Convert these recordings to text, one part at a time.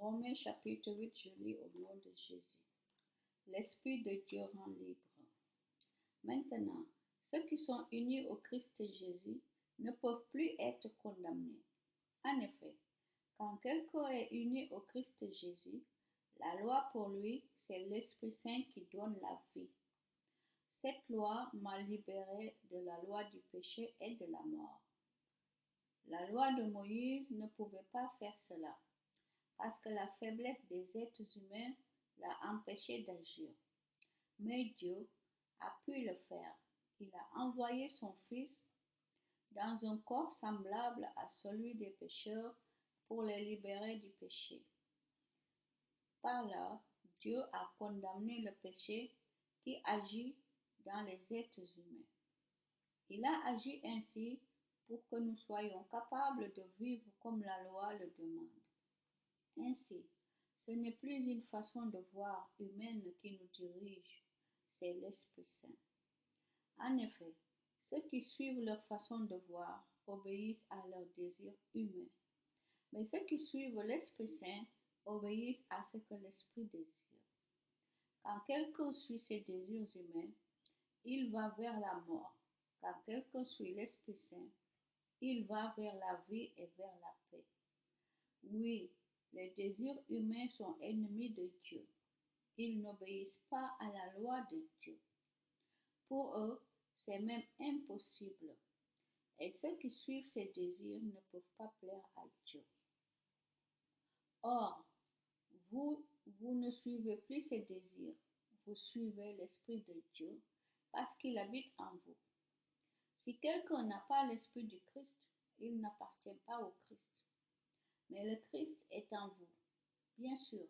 Romains chapitre 8, je lis au nom de Jésus. L'Esprit de Dieu rend libre. Maintenant, ceux qui sont unis au Christ Jésus ne peuvent plus être condamnés. En effet, quand quelqu'un est uni au Christ Jésus, la loi pour lui, c'est l'Esprit Saint qui donne la vie. Cette loi m'a libéré de la loi du péché et de la mort. La loi de Moïse ne pouvait pas faire cela, parce que la faiblesse des êtres humains l'a empêché d'agir. Mais Dieu a pu le faire. Il a envoyé son Fils dans un corps semblable à celui des pécheurs pour les libérer du péché. Par là, Dieu a condamné le péché qui agit dans les êtres humains. Il a agi ainsi pour que nous soyons capables de vivre comme la loi le demande. Ainsi, ce n'est plus une façon de voir humaine qui nous dirige, c'est l'Esprit Saint. En effet, ceux qui suivent leur façon de voir obéissent à leurs désirs humains, mais ceux qui suivent l'Esprit Saint obéissent à ce que l'Esprit désire. Quand quelqu'un suit ses désirs humains, il va vers la mort. Quand quelqu'un suit l'Esprit Saint, il va vers la vie et vers la paix. Oui, les désirs humains sont ennemis de Dieu. Ils n'obéissent pas à la loi de Dieu. Pour eux, c'est même impossible. Et ceux qui suivent ces désirs ne peuvent pas plaire à Dieu. Or, vous ne suivez plus ces désirs. Vous suivez l'Esprit de Dieu parce qu'il habite en vous. Si quelqu'un n'a pas l'Esprit du Christ, il n'appartient pas au Christ. Mais le Christ est en vous. Bien sûr,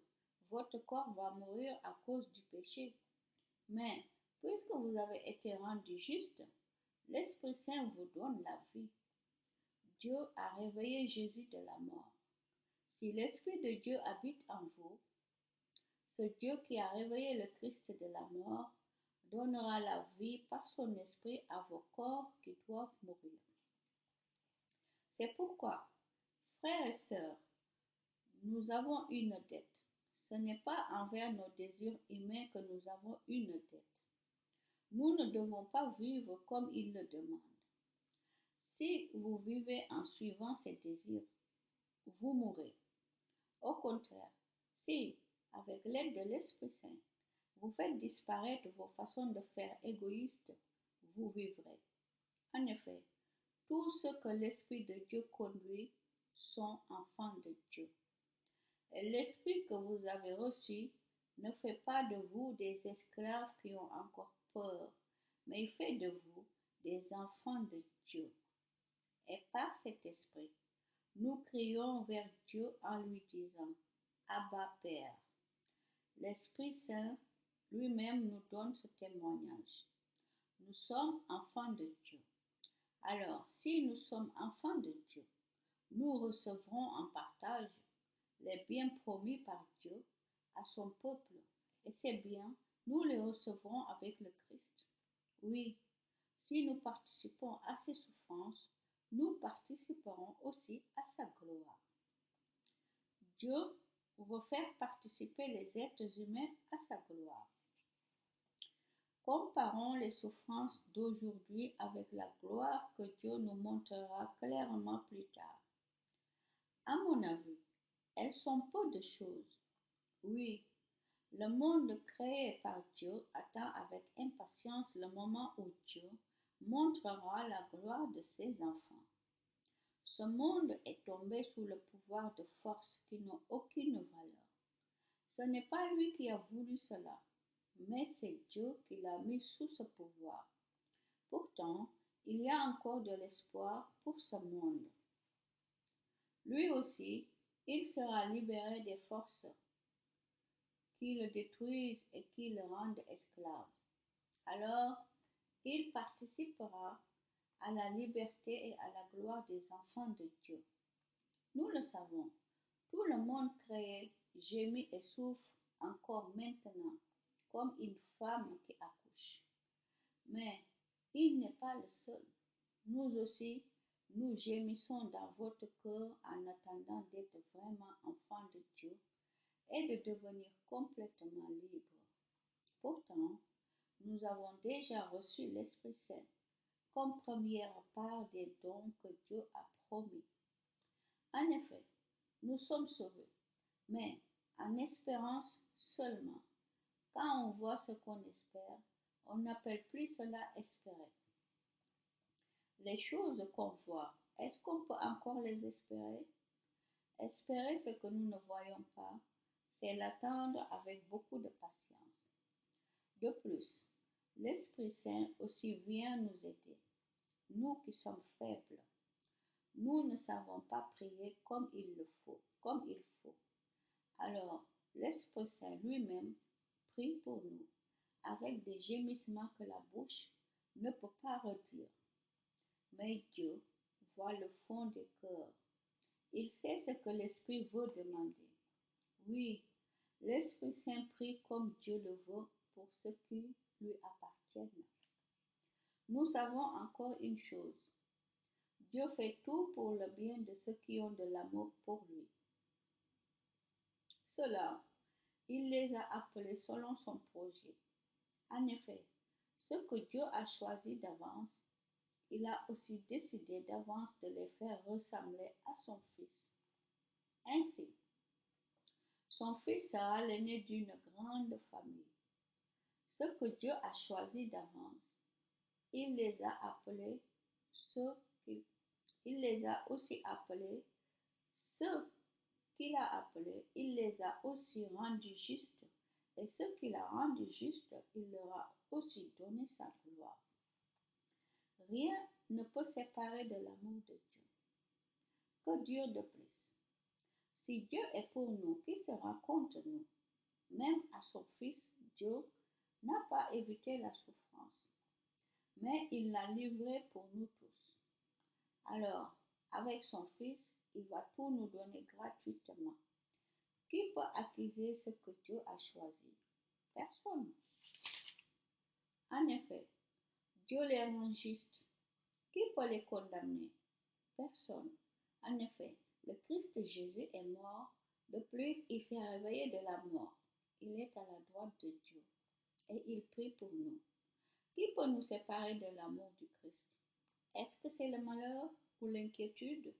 votre corps va mourir à cause du péché. Mais puisque vous avez été rendu juste, l'Esprit Saint vous donne la vie. Dieu a réveillé Jésus de la mort. Si l'Esprit de Dieu habite en vous, ce Dieu qui a réveillé le Christ de la mort donnera la vie par son esprit à vos corps qui doivent mourir. C'est pourquoi, frères et sœurs, nous avons une dette. Ce n'est pas envers nos désirs humains que nous avons une dette. Nous ne devons pas vivre comme il le demande. Si vous vivez en suivant ces désirs, vous mourrez. Au contraire, si, avec l'aide de l'Esprit Saint, vous faites disparaître vos façons de faire égoïstes, vous vivrez. En effet, tous ceux que l'Esprit de Dieu conduit sont enfants de Dieu. Et l'Esprit que vous avez reçu ne fait pas de vous des esclaves qui ont encore peur, mais il fait de vous des enfants de Dieu. Et par cet Esprit, nous crions vers Dieu en lui disant, Abba Père. L'Esprit Saint lui-même nous donne ce témoignage. Nous sommes enfants de Dieu. Alors, si nous sommes enfants de Dieu, nous recevrons en partage les biens promis par Dieu à son peuple. Et ces biens, nous les recevrons avec le Christ. Oui, si nous participons à ses souffrances, nous participerons aussi à sa gloire. Dieu veut faire participer les êtres humains à sa gloire. Comparons les souffrances d'aujourd'hui avec la gloire que Dieu nous montrera clairement plus tard. À mon avis, elles sont peu de choses. Oui, le monde créé par Dieu attend avec impatience le moment où Dieu montrera la gloire de ses enfants. Ce monde est tombé sous le pouvoir de forces qui n'ont aucune valeur. Ce n'est pas lui qui a voulu cela, mais c'est Dieu qui l'a mis sous ce pouvoir. Pourtant, il y a encore de l'espoir pour ce monde. Lui aussi, il sera libéré des forces qui le détruisent et qui le rendent esclave. Alors, il participera à la liberté et à la gloire des enfants de Dieu. Nous le savons, tout le monde créé gémit et souffre encore maintenant, comme une femme qui accouche. Mais il n'est pas le seul. Nous aussi, nous gémissons dans votre cœur en attendant d'être vraiment enfants de Dieu, est de devenir complètement libre. Pourtant, nous avons déjà reçu l'Esprit Saint comme première part des dons que Dieu a promis. En effet, nous sommes sauvés, mais en espérance seulement. Quand on voit ce qu'on espère, on n'appelle plus cela espérer. Les choses qu'on voit, est-ce qu'on peut encore les espérer? Espérer ce que nous ne voyons pas, c'est l'attendre avec beaucoup de patience. De plus, l'Esprit Saint aussi vient nous aider, nous qui sommes faibles. Nous ne savons pas prier comme il faut. Alors, l'Esprit Saint lui-même prie pour nous, avec des gémissements que la bouche ne peut pas redire. Mais Dieu voit le fond des cœurs. Il sait ce que l'Esprit veut demander. Oui, l'Esprit Saint prie comme Dieu le veut pour ceux qui lui appartiennent. Nous savons encore une chose. Dieu fait tout pour le bien de ceux qui ont de l'amour pour lui. Ceux-là, il les a appelés selon son projet. En effet, ceux que Dieu a choisis d'avance, il a aussi décidé d'avance de les faire ressembler à son Fils. Ainsi, son Fils sera l'aîné d'une grande famille. Ceux que Dieu a choisis d'avance, il les a appelés il les a aussi appelés, ceux qu'il a appelés, il les a aussi rendus justes, et ceux qu'il a rendus justes, il leur a aussi donné sa gloire. Rien ne peut séparer de l'amour de Dieu. Que Dieu de plus? Si Dieu est pour nous, qui sera contre nous? Même à son Fils, Dieu n'a pas évité la souffrance, mais il l'a livré pour nous tous. Alors, avec son Fils, il va tout nous donner gratuitement. Qui peut accuser ce que Dieu a choisi? Personne. En effet, Dieu les rend justes. Qui peut les condamner? Personne. En effet, le Christ Jésus est mort. De plus, il s'est réveillé de la mort. Il est à la droite de Dieu et il prie pour nous. Qui peut nous séparer de l'amour du Christ? Est-ce que c'est le malheur ou l'inquiétude,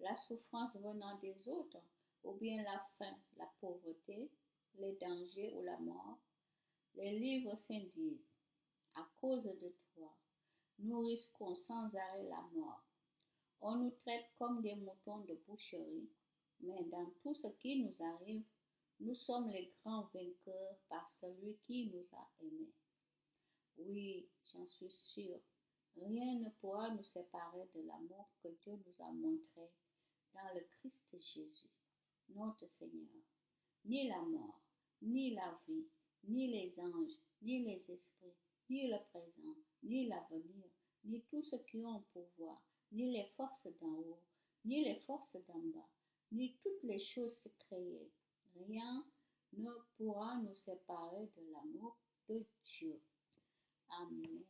la souffrance venant des autres, ou bien la faim, la pauvreté, les dangers ou la mort? Les livres saints disent, à cause de toi, nous risquons sans arrêt la mort. On nous traite comme des moutons de boucherie, mais dans tout ce qui nous arrive, nous sommes les grands vainqueurs par celui qui nous a aimés. Oui, j'en suis sûre, rien ne pourra nous séparer de l'amour que Dieu nous a montré dans le Christ Jésus, notre Seigneur. Ni la mort, ni la vie, ni les anges, ni les esprits, ni le présent, ni l'avenir, ni tout ce qui ont pouvoir, ni les forces d'en haut, ni les forces d'en bas, ni toutes les choses créées. Rien ne pourra nous séparer de l'amour de Dieu. Amen.